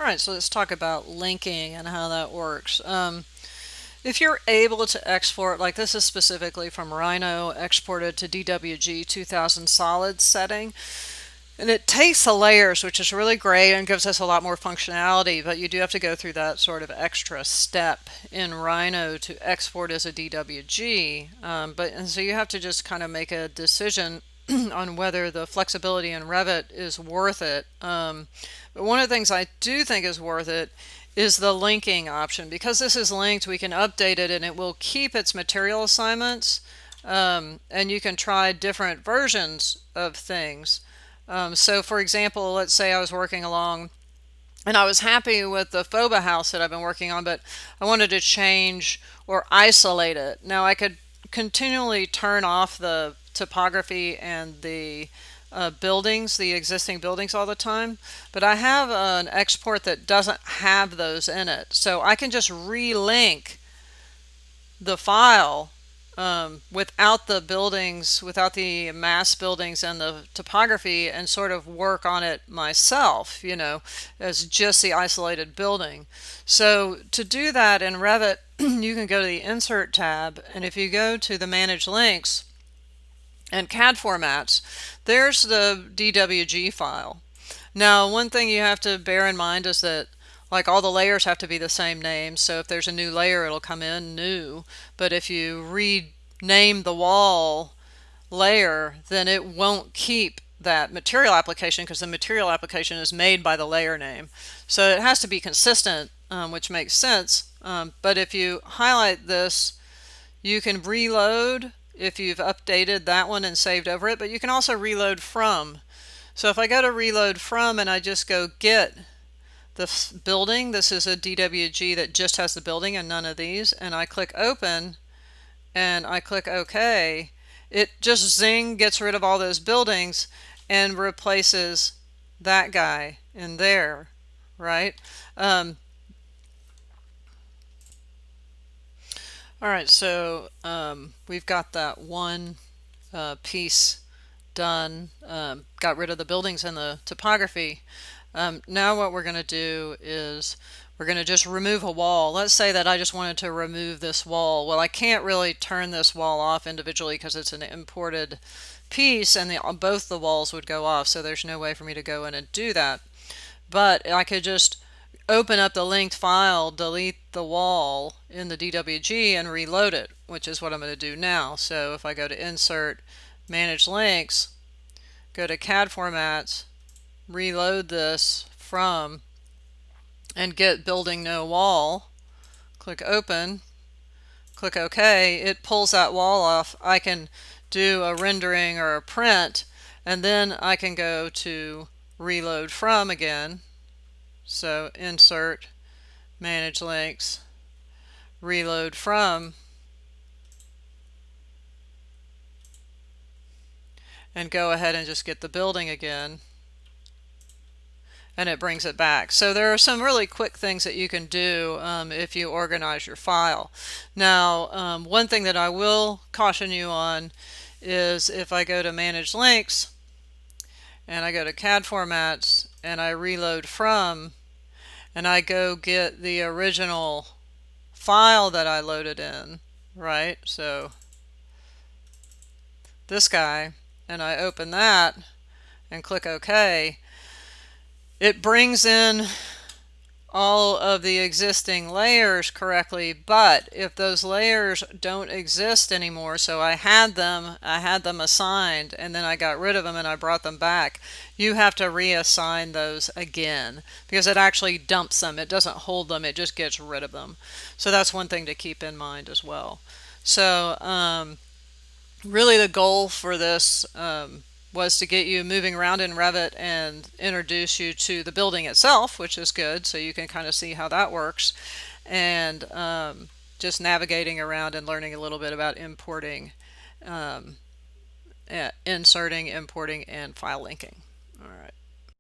All right, so let's talk about linking and how that works. If you're able to export, like this is specifically from Rhino, exported to DWG 2000 solid setting, and it takes the layers, which is really great and gives us a lot more functionality, but you do have to go through that sort of extra step in Rhino to export as a DWG. And so you have to just kind of make a decision on whether the flexibility in Revit is worth it. But one of the things I do think is worth it is the linking option. Because this is linked, we can update it and it will keep its material assignments. And you can try different versions of things. So for example, let's say I was working along and I was happy with the FOBA house that I've been working on, but I wanted to change or isolate it. Now I could continually turn off the topography and the buildings, the existing buildings all the time, but I have an export that doesn't have those in it. So I can just relink the file without the buildings, without the mass buildings and the topography, and sort of work on it myself, as just the isolated building. So to do that in Revit, you can go to the Insert tab, and if you go to the Manage Links and CAD formats, there's the DWG file. Now, one thing you have to bear in mind is that like all the layers have to be the same name, so if there's a new layer, it'll come in new. But if you rename the wall layer, then it won't keep that material application because the material application is made by the layer name. So it has to be consistent, which makes sense. But if you highlight this, you can reload if you've updated that one and saved over it, but you can also reload from. So if I go to reload from and I just go get the building, this is a DWG that just has the building and none of these, and I click open and I click OK, it just zing gets rid of all those buildings and replaces that guy in there, right? All right, so we've got that one piece done, got rid of the buildings and the topography. Now what we're going to do is we're going to just remove a wall. Let's say that I just wanted to remove this wall. Well, I can't really turn this wall off individually because it's an imported piece and both the walls would go off, so there's no way for me to go in and do that. But I could just open up the linked file, delete the wall in the DWG and reload it, which is what I'm going to do now. So if I go to Insert, Manage Links, go to CAD Formats, reload this from, and get building no wall, click open, click OK, it pulls that wall off. I can do a rendering or a print, and then I can go to reload from again. So Insert, Manage Links, reload from, and go ahead and just get the building again, and it brings it back. So there are some really quick things that you can do if you organize your file. Now, one thing that I will caution you on is if I go to Manage Links and I go to CAD Formats and I reload from and I go get the original file that I loaded in, right? So this guy, and I open that and click OK, it brings in all of the existing layers correctly, but if those layers don't exist anymore, so I had them assigned and then I got rid of them and I brought them back, you have to reassign those again because it actually dumps them. It doesn't hold them, it just gets rid of them. So that's one thing to keep in mind as well. So really the goal for this was to get you moving around in Revit and introduce you to the building itself, which is good, so you can kind of see how that works, and just navigating around and learning a little bit about importing, inserting, importing, and file linking. All right.